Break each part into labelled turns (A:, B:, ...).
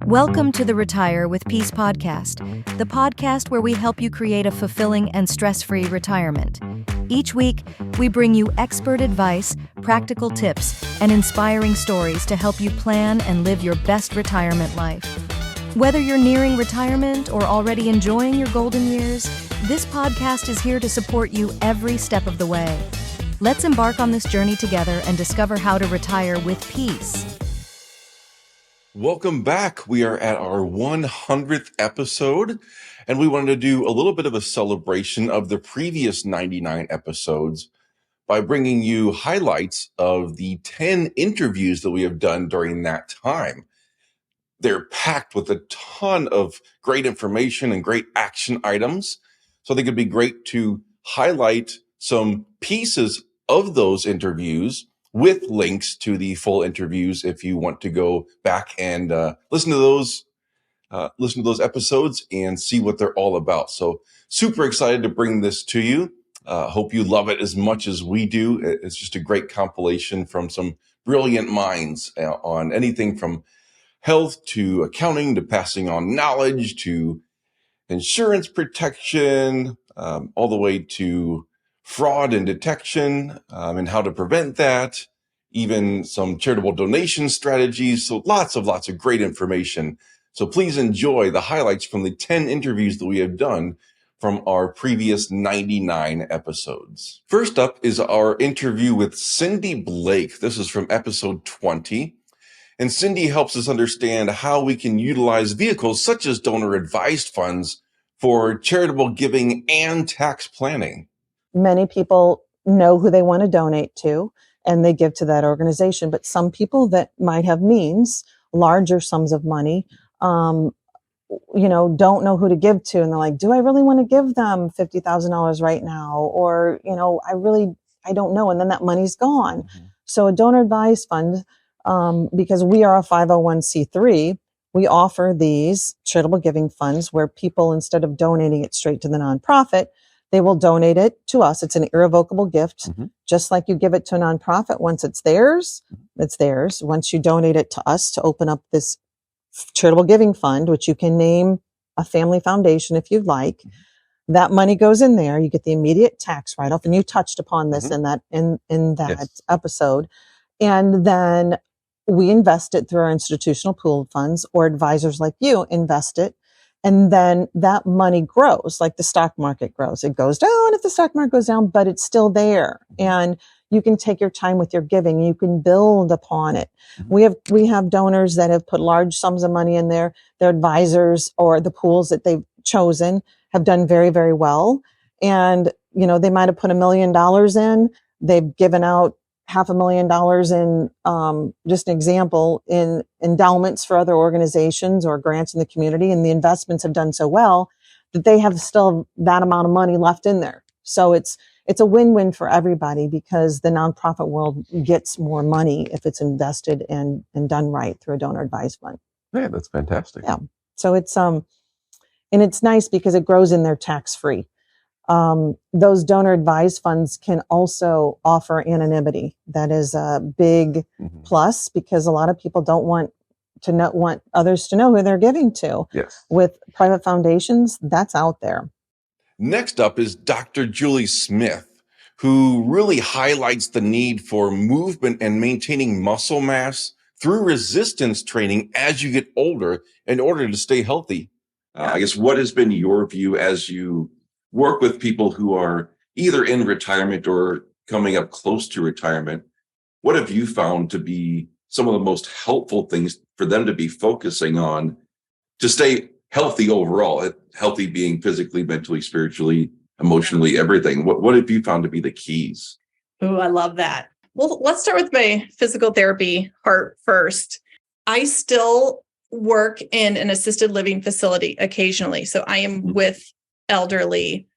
A: Welcome to the Retire with Peace podcast, the podcast where we help you create a fulfilling and stress-free retirement. Each week, we bring you expert advice, practical tips, and inspiring stories to help you plan and live your best retirement life. Whether you're nearing retirement or already enjoying your golden years, this podcast is here to support you every step of the way. Let's embark on this journey together and discover how to retire with peace.
B: Welcome back. We are at our 100th episode, and we wanted to do a little bit of a celebration of the previous 99 episodes by bringing you highlights of the 10 interviews that we have done during that time. They're packed with a ton of great information and great action items. So I think it'd be great to highlight some pieces of those interviews with links to the full interviews if you want to go back and listen to those episodes and see what they're all about. So super excited to bring this to you. Hope you love it as much as we do. It's just a great compilation from some brilliant minds on anything from health to accounting to passing on knowledge to insurance protection, all the way to fraud and detection, and how to prevent that, even some charitable donation strategies. So lots of great information. So please enjoy the highlights from the 10 interviews that we have done from our previous 99 episodes. First up is our interview with Cindy Blake. This is from episode 20. And Cindy helps us understand how we can utilize vehicles such as donor-advised funds for charitable giving and tax planning.
C: Many people know who they want to donate to, and they give to that organization. But some people that might have means, larger sums of money, don't know who to give to. And they're like, do I really want to give them $50,000 right now? Or, I don't know. And then that money's gone. Mm-hmm. So a donor-advised fund, because we are a 501c3, we offer these charitable giving funds where people, instead of donating it straight to the nonprofit, they will donate it to us. It's an irrevocable gift. Mm-hmm. Just like you give it to a nonprofit. Once it's theirs, it's theirs. Once you donate it to us to open up this charitable giving fund, which you can name a family foundation if you'd like, mm-hmm. that money goes in there. You get the immediate tax write-off. And you touched upon this mm-hmm. in that yes. episode. And then we invest it through our institutional pooled funds, or advisors like you invest it. And then that money grows like the stock market grows. It goes down if the stock market goes down, but it's still there. And you can take your time with your giving. You can build upon it. Mm-hmm. We have donors that have put large sums of money in there. Their advisors or the pools that they've chosen have done very, very well. And, they might have put $1 million in. They've given out $500,000 in, just an example, in endowments for other organizations or grants in the community. And the investments have done so well that they have still that amount of money left in there. So it's a win-win for everybody, because the nonprofit world gets more money if it's invested and done right through a donor advised fund.
B: Yeah, that's fantastic.
C: Yeah. So it's, and it's nice because it grows in there tax-free. Those donor advised funds can also offer anonymity. That is a big mm-hmm. plus, because a lot of people don't want others to know who they're giving to.
B: Yes.
C: With private foundations, that's out there.
B: Next up is Dr. Julie Smith, who really highlights the need for movement and maintaining muscle mass through resistance training as you get older in order to stay healthy. I guess, what has been your view as you work with people who are either in retirement or coming up close to retirement? What have you found to be some of the most helpful things for them to be focusing on to stay healthy overall? Healthy being physically, mentally, spiritually, emotionally, everything. What have you found to be the keys?
D: Oh, I love that. Well, let's start with my physical therapy part first. I still work in an assisted living facility occasionally. So I am mm-hmm. with elderly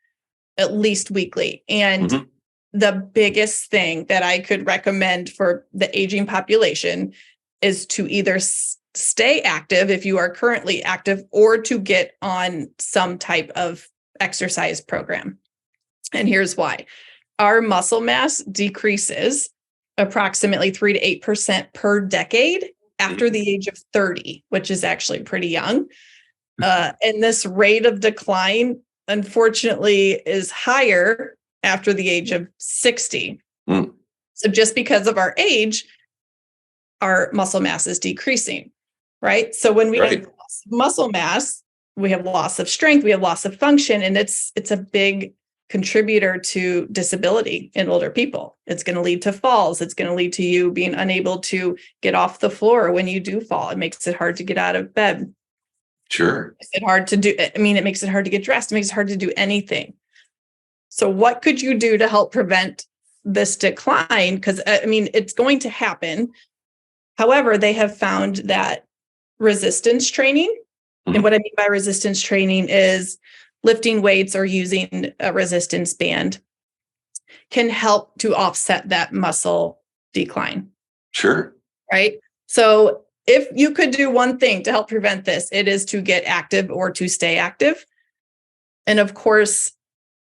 D: at least weekly. And mm-hmm. the biggest thing that I could recommend for the aging population is to either stay active if you are currently active, or to get on some type of exercise program. And here's why. Our muscle mass decreases approximately 3 to 8% per decade after the age of 30, which is actually pretty young. And this rate of decline, unfortunately, is higher after the age of 60.
B: Mm.
D: So just because of our age, our muscle mass is decreasing, right? So when we have loss of muscle mass, we have loss of strength, we have loss of function, and it's a big contributor to disability in older people. It's going to lead to falls. It's going to lead to you being unable to get off the floor when you do fall. It makes it hard to get out of bed.
B: Sure.
D: It makes it hard to do. I mean, it makes it hard to get dressed. It makes it hard to do anything. So what could you do to help prevent this decline? Because I mean, it's going to happen. However, they have found that resistance training, and what I mean by resistance training is lifting weights or using a resistance band, can help to offset that muscle decline.
B: Sure.
D: Right? So if you could do one thing to help prevent this, it is to get active or to stay active. And of course,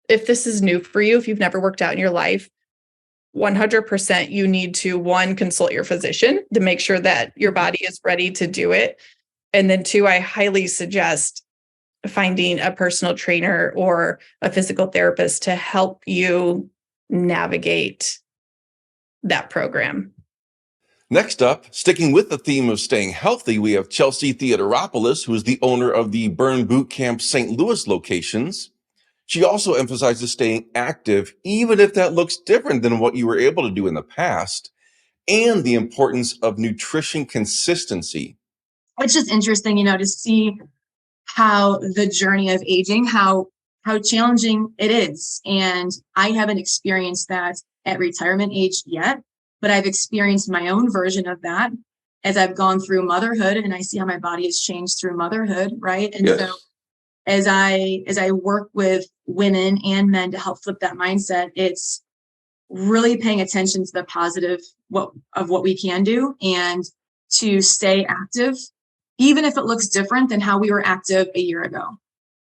D: if this is new for you, if you've never worked out in your life, 100% you need to, one, consult your physician to make sure that your body is ready to do it. And then two, I highly suggest finding a personal trainer or a physical therapist to help you navigate that program.
B: Next up, sticking with the theme of staying healthy, we have Chelsea Theodoropoulos, who is the owner of the Burn Boot Camp St. Louis locations. She also emphasizes staying active, even if that looks different than what you were able to do in the past, and the importance of nutrition consistency.
E: It's just interesting, to see how the journey of aging, how challenging it is. And I haven't experienced that at retirement age yet, but I've experienced my own version of that as I've gone through motherhood, and I see how my body has changed through motherhood, right? And so as I work with women and men to help flip that mindset, it's really paying attention to the positive of what we can do and to stay active, even if it looks different than how we were active a year ago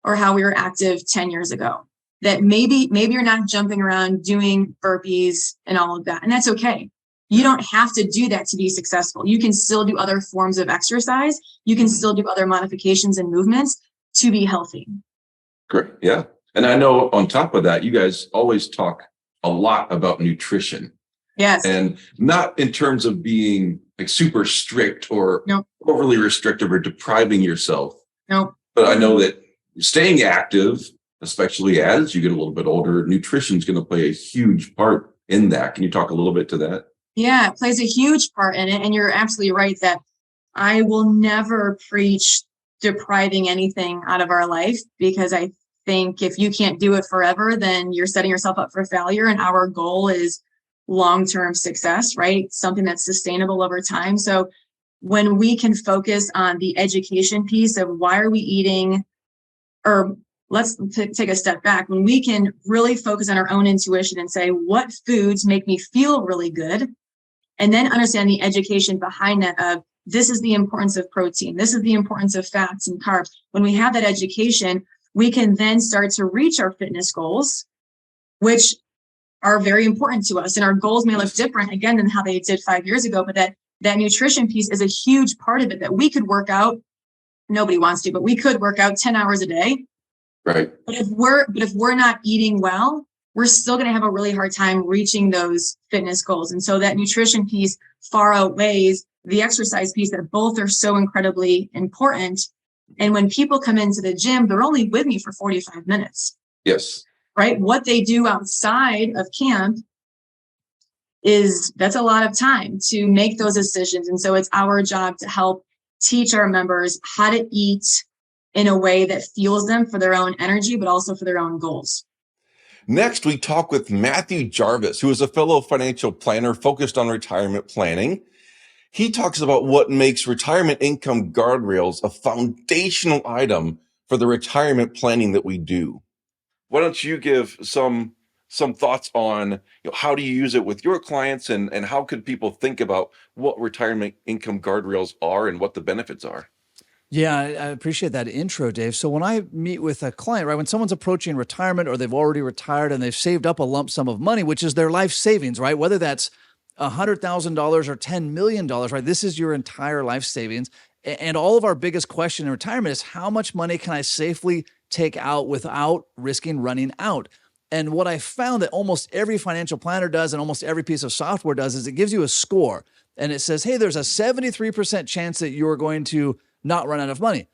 E: or how we were active 10 years ago. That maybe you're not jumping around doing burpees and all of that. And that's okay. You don't have to do that to be successful. You can still do other forms of exercise. You can still do other modifications and movements to be healthy.
B: Great. Yeah. And I know on top of that, you guys always talk a lot about nutrition.
E: Yes.
B: And not in terms of being like super strict or overly restrictive or depriving yourself.
E: No.
B: But I know that staying active, especially as you get a little bit older, nutrition is going to play a huge part in that. Can you talk a little bit to that?
E: Yeah, it plays a huge part in it. And you're absolutely right that I will never preach depriving anything out of our life, because I think if you can't do it forever, then you're setting yourself up for failure. And our goal is long-term success, right? Something that's sustainable over time. So when we can focus on the education piece of why are we eating, or let's take a step back, when we can really focus on our own intuition and say, what foods make me feel really good? And then understand the education behind that of this is the importance of protein. This is the importance of fats and carbs. When we have that education, we can then start to reach our fitness goals, which are very important to us. And our goals may look different again than how they did 5 years ago, but that nutrition piece is a huge part of it, that we could work out. Nobody wants to, but we could work out 10 hours a day.
B: Right.
E: But if we're not eating well, we're still going to have a really hard time reaching those fitness goals. And so that nutrition piece far outweighs the exercise piece, that both are so incredibly important. And when people come into the gym, they're only with me for 45 minutes.
B: Yes.
E: Right? What they do outside of camp that's a lot of time to make those decisions. And so it's our job to help teach our members how to eat in a way that fuels them for their own energy, but also for their own goals.
B: Next, we talk with Matthew Jarvis, who is a fellow financial planner focused on retirement planning. He talks about what makes retirement income guardrails a foundational item for the retirement planning that we do. Why don't you give some thoughts on how do you use it with your clients, and how could people think about what retirement income guardrails are and what the benefits are?
F: Yeah, I appreciate that intro, Dave. So when I meet with a client, right, when someone's approaching retirement or they've already retired and they've saved up a lump sum of money, which is their life savings, right, whether that's $100,000 or $10 million, right? This is your entire life savings. And all of our biggest question in retirement is how much money can I safely take out without risking running out? And what I found that almost every financial planner does and almost every piece of software does is it gives you a score. And it says, hey, there's a 73% chance that you're going to not run out of money.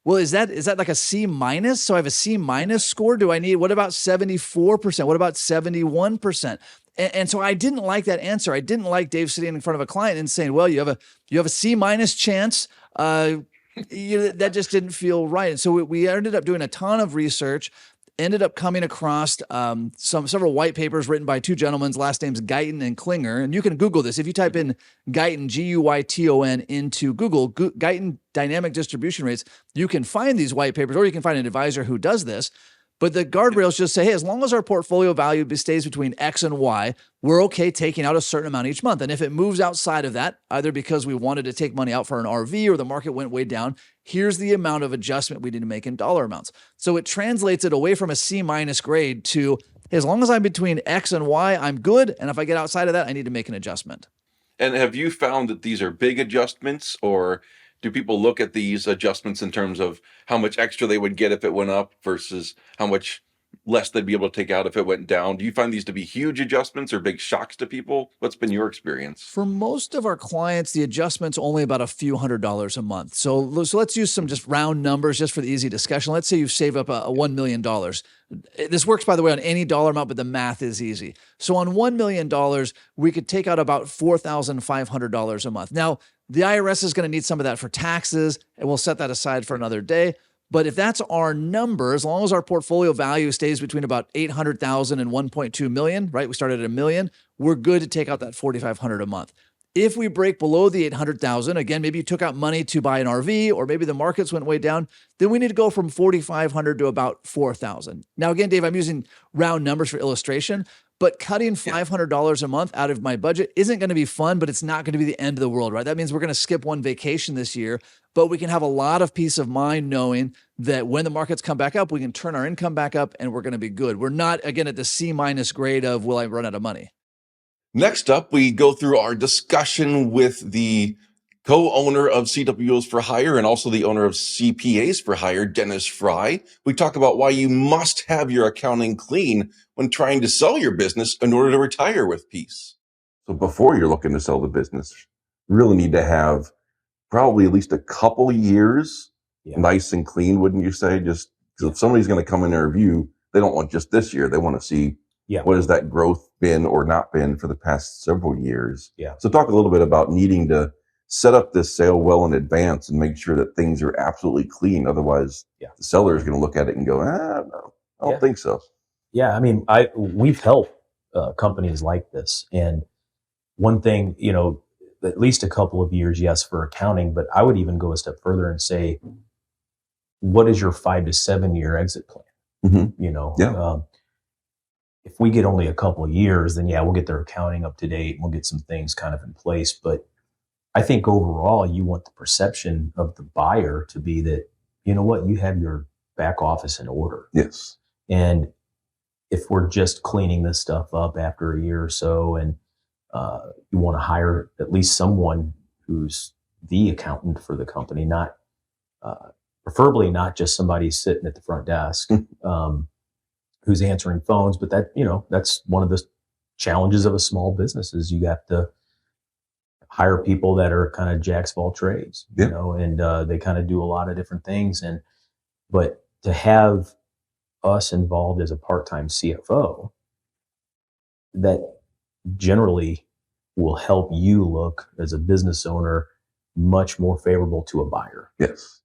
F: Well, is that like a C minus? So I have a C minus score. What about 74%? What about 71%? And so I didn't like that answer. I didn't like Dave sitting in front of a client and saying, well, you have a C minus chance. That just didn't feel right. And so we ended up doing a ton of research, ended up coming across several white papers written by two gentlemen, last names Guyton and Klinger. And you can Google this. If you type in Guyton, Guyton, into Google, Guyton dynamic distribution rates, you can find these white papers, or you can find an advisor who does this. But the guardrails just say, hey, as long as our portfolio value stays between X and Y, we're okay taking out a certain amount each month. And if it moves outside of that, either because we wanted to take money out for an RV or the market went way down, here's the amount of adjustment we need to make in dollar amounts. So it translates it away from a C minus grade to, hey, as long as I'm between X and Y, I'm good. And if I get outside of that, I need to make an adjustment.
B: And have you found that these are big adjustments, or do people look at these adjustments in terms of how much extra they would get if it went up versus how much less they'd be able to take out if it went down? Do you find these to be huge adjustments or big shocks to people? What's been your experience?
F: For most of our clients, the adjustment's only about a few $100s a month. So let's use some just round numbers just for the easy discussion. Let's say you've saved up a $1 million. This works, by the way, on any dollar amount, but the math is easy. So on $1 million, we could take out about $4,500 a month. Now, the IRS is going to need some of that for taxes, and we'll set that aside for another day. But if that's our number, as long as our portfolio value stays between about 800,000 and 1.2 million, right? We started at $1 million. We're good to take out that 4,500 a month. If we break below the 800,000, again, maybe you took out money to buy an RV, or maybe the markets went way down, then we need to go from 4,500 to about 4,000. Now, again, Dave, I'm using round numbers for illustration, but cutting $500 a month out of my budget isn't going to be fun, but it's not going to be the end of the world, right? That means we're going to skip one vacation this year, but we can have a lot of peace of mind knowing that when the markets come back up, we can turn our income back up and we're going to be good. We're not, again, at the C minus grade of, will I run out of money?
B: Next up, we go through our discussion with the co-owner of CWOs for Hire and also the owner of CPAs for Hire, Dennis Fry. We talk about why you must have your accounting clean when trying to sell your business in order to retire with peace. So before you're looking to sell the business, you really need to have probably at least a couple years nice and clean, wouldn't you say? Just because if somebody's going to come in and review, they don't want just this year. They want to see what has that growth been or not been for the past several years. So talk a little bit about needing to set up this sale well in advance and make sure that things are absolutely clean. Otherwise, the seller is going to look at it and go, no, I don't think so.
G: Yeah, I mean, we've helped companies like this. And one thing, at least a couple of years, yes, for accounting, but I would even go a step further and say, what is your 5 to 7 year exit plan? If we get only a couple of years, then we'll get their accounting up to date and we'll get some things kind of in place. But I think overall, you want the perception of the buyer to be that, you know what, you have your back office in order.
B: Yes.
G: And if we're just cleaning this stuff up after a year or so, and you want to hire at least someone who's the accountant for the company, not preferably not just somebody sitting at the front desk who's answering phones, but that's one of the challenges of a small business is you have to hire people that are kind of jacks of all trades, and they kind of do a lot of different things. But to have us involved as a part-time CFO, that generally will help you look as a business owner much more favorable to a buyer.
B: Yes.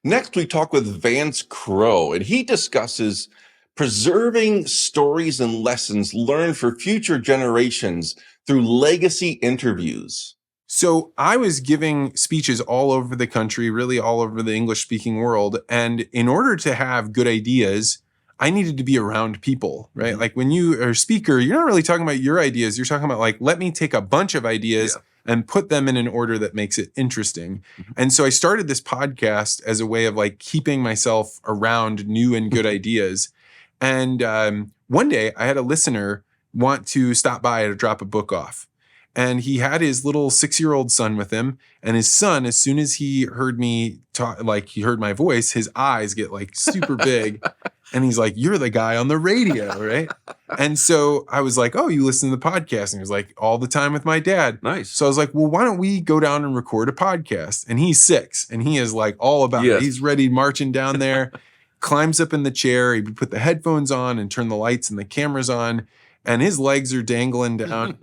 B: Next, we talk with Vance Crowe, and he discusses preserving stories and lessons learned for future generations through legacy interviews.
H: So I was giving speeches all over the country, really all over the English-speaking world. And in order to have good ideas, I needed to be around people, right? Mm-hmm. Like when you are a speaker, you're not really talking about your ideas. You're talking about like, let me take a bunch of ideas and put them in an order that makes it interesting. Mm-hmm. And so I started this podcast as a way of like keeping myself around new and good ideas. And one day I had a listener want to stop by to drop a book off. And he had his little 6-year-old son with him. And his son, as soon as he heard me talk, like he heard my voice, his eyes get like super big. And he's like, "You're the guy on the radio, right?" And so I was like, "Oh, you listen to the podcast?" And he was like, "All the time with my dad."
B: Nice.
H: So I was like, "Well, why don't we go down and record a podcast?" And he's 6 and he is like all about
B: Yes.
H: it. He's ready marching down there, climbs up in the chair. He put the headphones on and turn the lights and the cameras on. And his legs are dangling down.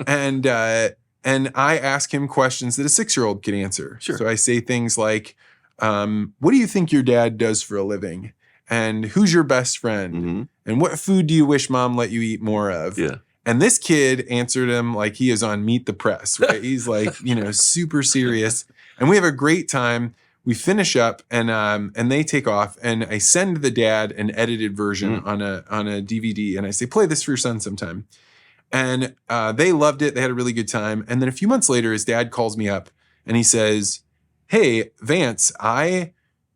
H: and I ask him questions that a 6-year-old could answer.
B: Sure.
H: So I say things like, what do you think your dad does for a living? And who's your best friend?
B: Mm-hmm.
H: And what food do you wish mom let you eat more of?
B: Yeah.
H: And this kid answered him like he is on Meet the Press, right? He's like, super serious. And we have a great time. We finish up and they take off, and I send the dad an edited version on a DVD, and I say, "Play this for your son sometime." And they loved it. They had a really good time. And then a few months later, his dad calls me up and he says, "Hey, Vance, I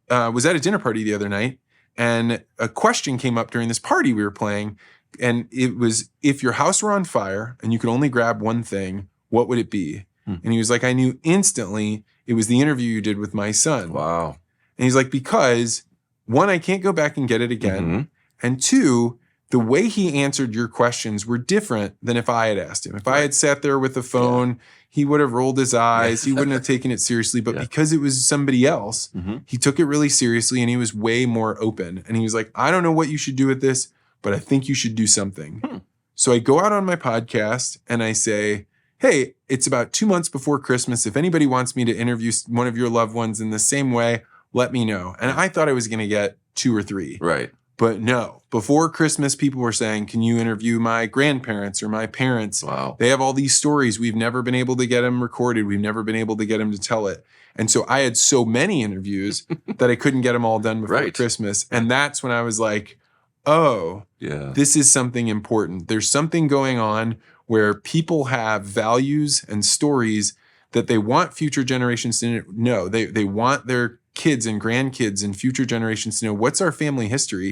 H: was at a dinner party the other night, and a question came up during this party we were playing. And it was, if your house were on fire and you could only grab one thing, what would it be?" And he was like, "I knew instantly it was the interview you did with my son."
B: Wow.
H: And he's like, "Because 1, I can't go back and get it again.
B: Mm-hmm.
H: And 2, the way he answered your questions were different than if I had asked him. If I had sat there with the phone, he would have rolled his eyes. He wouldn't have taken it seriously. But because it was somebody else, he took it really seriously, and he was way more open. And he was like, "I don't know what you should do with this, but I think you should do something." So I go out on my podcast and I say, "Hey, it's about 2 months before Christmas. If anybody wants me to interview one of your loved ones in the same way, let me know." And I thought I was going to get 2 or 3.
B: Right.
H: But no, before Christmas, people were saying, "Can you interview my grandparents or my parents?"
B: Wow.
H: They have all these stories. We've never been able to get them recorded. We've never been able to get them to tell it. And so I had so many interviews that I couldn't get them all done before Christmas. And that's when I was like, oh, this is something important. There's something going on where people have values and stories that they want future generations to know. They want their kids and grandkids and future generations to know what's our family history.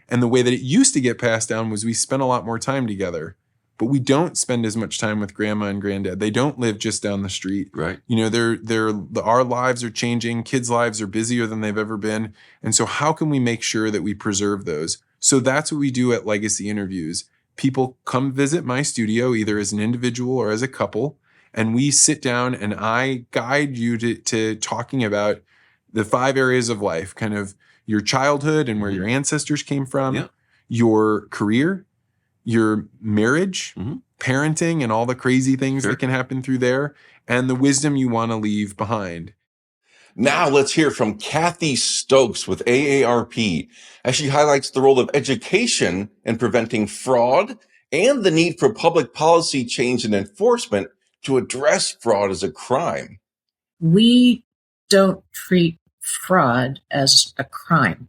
H: And the way that it used to get passed down was we spent a lot more time together, but we don't spend as much time with grandma and granddad. They don't live just down the street.
B: Right.
H: Our lives are changing. Kids' lives are busier than they've ever been. And so how can we make sure that we preserve those? So that's what we do at Legacy Interviews. People come visit my studio, either as an individual or as a couple, and we sit down and I guide you to talking about the 5 areas of life, kind of your childhood and where your ancestors came from, your career, your marriage, parenting, and all the crazy things that can happen through there, and the wisdom you want to leave behind.
B: Now let's hear from Kathy Stokes with AARP as she highlights the role of education in preventing fraud and the need for public policy change and enforcement to address fraud as a crime.
I: We don't treat fraud as a crime,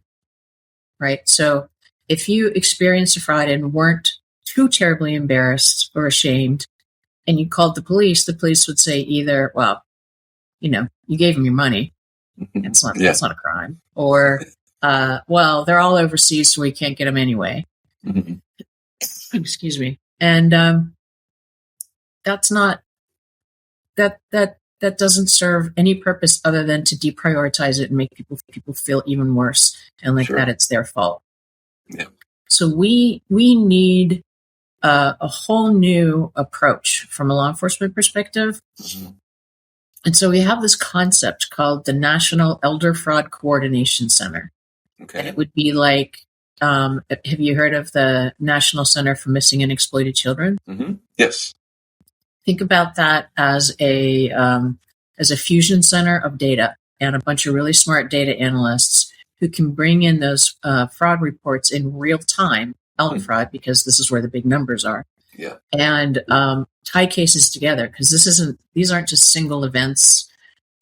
I: right? So if you experienced a fraud and weren't too terribly embarrassed or ashamed and you called the police would say either, well, you gave them your money. That's not a crime. Or, well, they're all overseas, so we can't get them anyway. Excuse me. And that's not, that doesn't serve any purpose other than to deprioritize it and make people feel even worse and like that it's their fault.
B: Yeah.
I: So we need a whole new approach from a law enforcement perspective. And so we have this concept called the National Elder Fraud Coordination Center.
B: Okay.
I: And it would be like, have you heard of the National Center for Missing and Exploited Children?
B: Yes.
I: Think about that as a fusion center of data and a bunch of really smart data analysts who can bring in those fraud reports in real time, elder fraud, because this is where the big numbers are.
B: Yeah.
I: And tie cases together, because these aren't just single events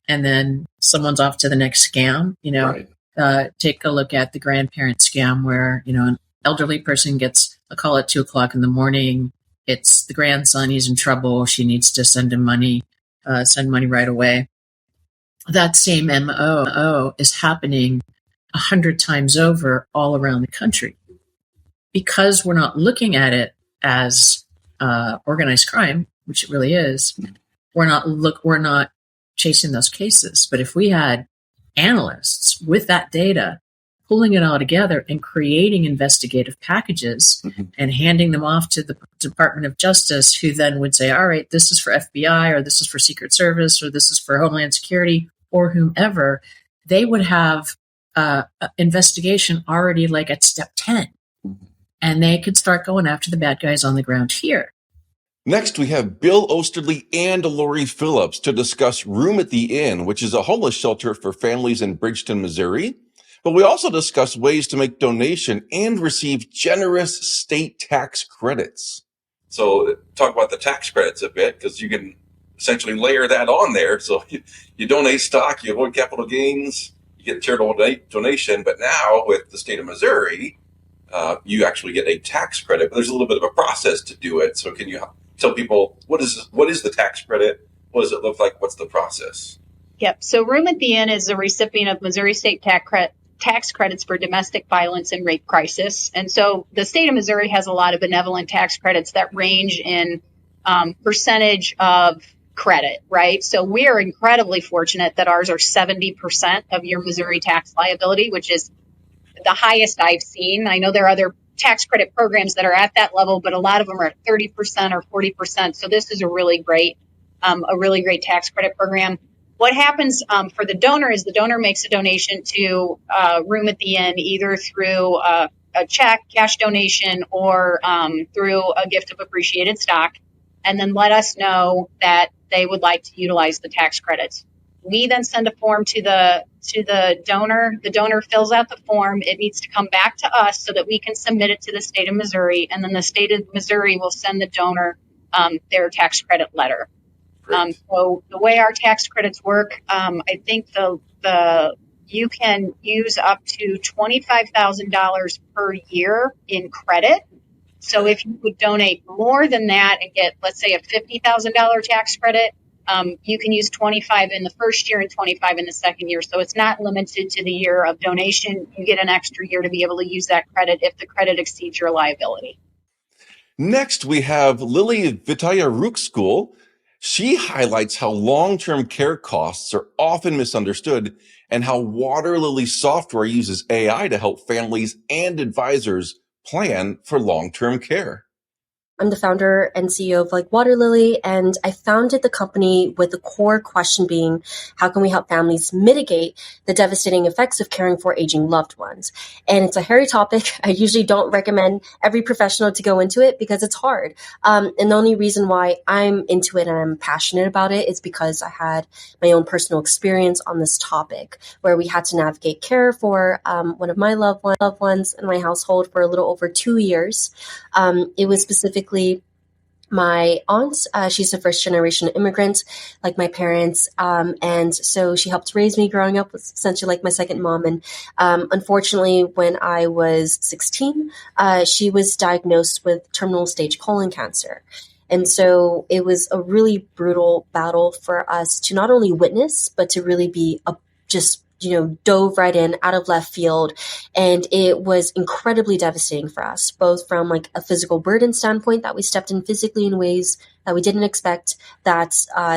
I: and then someone's off to the next scam. Take a look at the grandparent scam where, an elderly person gets a call at 2:00 in the morning. It's the grandson, he's in trouble. She needs to send him money, send money right away. That same MO is happening 100 times over all around the country. Because we're not looking at it as organized crime, which it really is, we're not chasing those cases. But if we had analysts with that data, pulling it all together and creating investigative packages and handing them off to the Department of Justice, who then would say, all right, this is for FBI, or this is for Secret Service, or this is for Homeland Security, or whomever, they would have investigation already like at step 10. And they could start going after the bad guys on the ground here.
B: Next, we have Bill Osterly and Lori Phillips to discuss Room at the Inn, which is a homeless shelter for families in Bridgeton, Missouri. But we also discuss ways to make donation and receive generous state tax credits. So talk about the tax credits a bit, because you can essentially layer that on there. So you donate stock, you avoid capital gains, you get charitable donation. But now with the state of Missouri, you actually get a tax credit. But there's a little bit of a process to do it. So can you tell people what is the tax credit? What does it look like? What's the process?
J: Yep. So Room at the Inn is a recipient of Missouri state tax credits for domestic violence and rape crisis. And so the state of Missouri has a lot of benevolent tax credits that range in percentage of credit, right? So we are incredibly fortunate that ours are 70% of your Missouri tax liability, which is the highest I've seen. I know there are other tax credit programs that are at that level, but a lot of them are at 30% or 40%. So this is a really great tax credit program. What happens for the donor is the donor makes a donation to Room at the Inn, either through a check, cash donation, or through a gift of appreciated stock, and then let us know that they would like to utilize the tax credits. We then send a form to the donor. The donor fills out the form. It needs to come back to us so that we can submit it to the state of Missouri, and then the state of Missouri will send the donor their tax credit letter. So the way our tax credits work, I think you can use up to $25,000 per year in credit. So if you would donate more than that and get, let's say, a $50,000 tax credit, you can use 25 in the first year and 25 in the second year. So it's not limited to the year of donation. You get an extra year to be able to use that credit if the credit exceeds your liability.
B: Next, we have Lily Vitaya Rookskool. She highlights how long-term care costs are often misunderstood and how Water Lily software uses AI to help families and advisors plan for long-term care.
K: I'm the founder and CEO of Water Lily, and I founded the company with the core question being, how can we help families mitigate the devastating effects of caring for aging loved ones? And it's a hairy topic. I usually don't recommend every professional to go into it because it's hard. And the only reason why I'm into it and I'm passionate about it is because I had my own personal experience on this topic where we had to navigate care for one of my loved ones in my household for a little over 2 years. It was specifically my aunt. She's a first generation immigrant, like my parents. And so she helped raise me growing up, was essentially like my second mom. And unfortunately, when I was 16, she was diagnosed with terminal stage colon cancer. And so it was a really brutal battle for us to not only witness, but to really be dove right in out of left field. And it was incredibly devastating for us, both from a physical burden standpoint, that we stepped in physically in ways that we didn't expect, that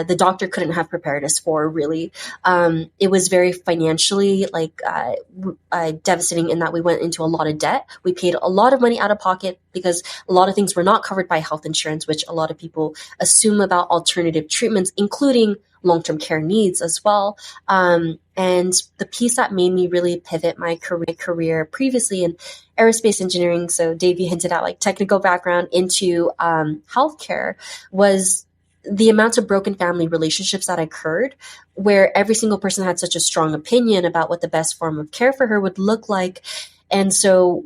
K: the doctor couldn't have prepared us for, really. It was very financially devastating in that we went into a lot of debt. We paid a lot of money out of pocket because a lot of things were not covered by health insurance, which a lot of people assume about alternative treatments, including long-term care needs as well. And the piece that made me really pivot my career previously in aerospace engineering, so Dave, you hinted at technical background, into healthcare, was the amount of broken family relationships that occurred, where every single person had such a strong opinion about what the best form of care for her would look like. And so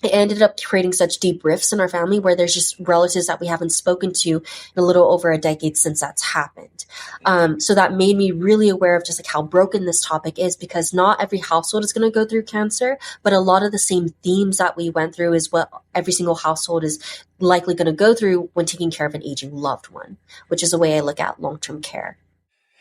K: it ended up creating such deep rifts in our family where there's just relatives that we haven't spoken to in a little over a decade since that's happened. So that made me really aware of just how broken this topic is, because not every household is going to go through cancer, but a lot of the same themes that we went through is what every single household is likely going to go through when taking care of an aging loved one, which is the way I look at long-term care.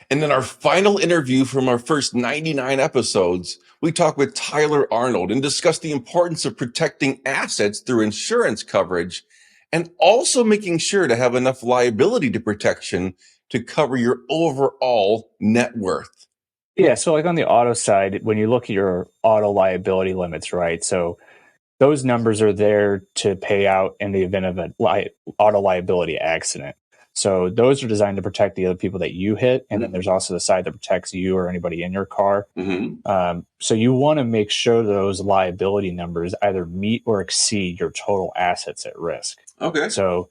B: And then our final interview from our first 99 episodes, we talk with Tyler Arnold and discuss the importance of protecting assets through insurance coverage and also making sure to have enough liability to protection to cover your overall net worth.
L: Yeah. So like on the auto side, when you look at your auto liability limits, right? So those numbers are there to pay out in the event of an auto liability accident. So those are designed to protect the other people that you hit. And then there's also the side that protects you or anybody in your car. So you want to make sure those liability numbers either meet or exceed your total assets at risk.
B: Okay.
L: So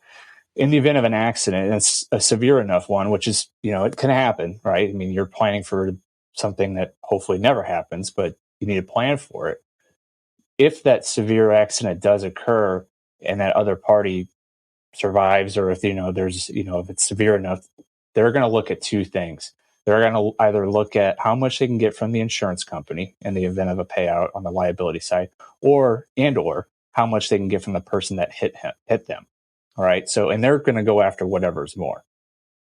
L: in the event of an accident, and it's a severe enough one, which is, it can happen, right? I mean, you're planning for something that hopefully never happens, but you need to plan for it. If that severe accident does occur and that other party survives, or if if it's severe enough, they're going to look at two things. They're going to either look at how much they can get from the insurance company in the event of a payout on the liability side, or how much they can get from the person that hit them. All right. So, and they're going to go after whatever's more.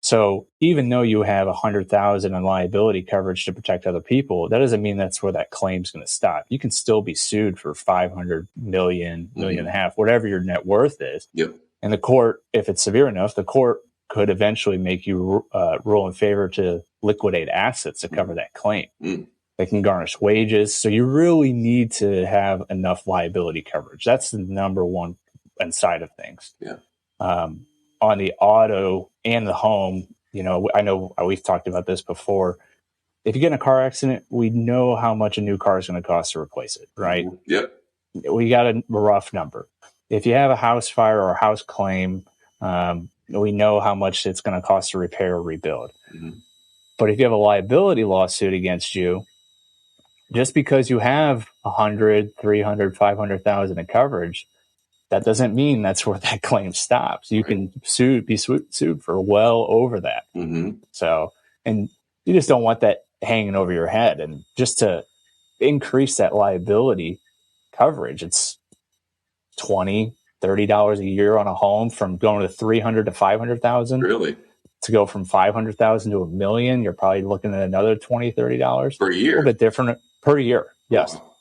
L: So even though you have $100,000 in liability coverage to protect other people, that doesn't mean that's where that claim's going to stop. You can still be sued for $500 million, million and a half, whatever your net worth is.
B: Yep.
L: And the court, if it's severe enough, the court could eventually make you rule in favor to liquidate assets to cover that claim. They can garnish wages. So you really need to have enough liability coverage. That's the number one side of things.
B: Yeah.
L: On the auto and the home, I know we've talked about this before. If you get in a car accident, we know how much a new car is going to cost to replace it, right?
B: Yep.
L: We got a rough number. If you have a house fire or a house claim, we know how much it's going to cost to repair or rebuild. But if you have a liability lawsuit against you, just because you have 100, 300, 500,000 in coverage, that doesn't mean that's where that claim stops. You can be sued for well over that. So, and you just don't want that hanging over your head. And just to increase that liability coverage, it's $20, $30 a year on a home, from going to 300 to 500,000.
B: Really?
L: To go from 500,000 to $1 million, you're probably looking at another $20, $30
B: per year.
L: A little bit different per year. Yes.
B: Wow.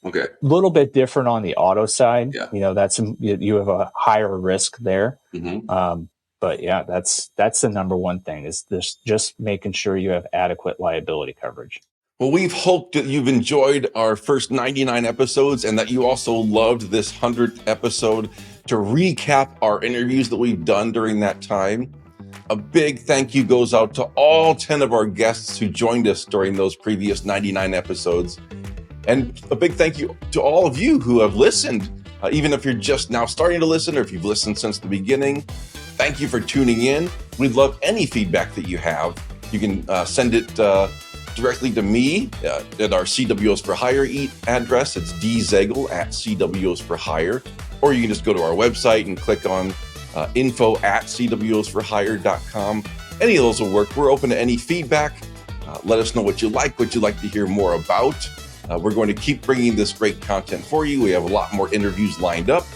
B: Okay.
L: A little bit different on the auto side.
B: Yeah.
L: That's you have a higher risk there. But yeah, that's the number one thing, is this, just making sure you have adequate liability coverage.
B: Well, we've hoped that you've enjoyed our first 99 episodes and that you also loved this 100th episode. To recap our interviews that we've done during that time, a big thank you goes out to all 10 of our guests who joined us during those previous 99 episodes. And a big thank you to all of you who have listened, even if you're just now starting to listen or if you've listened since the beginning. Thank you for tuning in. We'd love any feedback that you have. You can send it directly to me at our CWOs for Hire address. It's dzegel@CWOs4Hire. Or you can just go to our website and click on info@CWOsforHire.com. Any of those will work. We're open to any feedback. Let us know what you'd like to hear more about. We're going to keep bringing this great content for you. We have a lot more interviews lined up.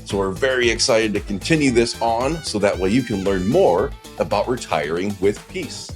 B: So we're very excited to continue this on, so that way you can learn more about retiring with peace.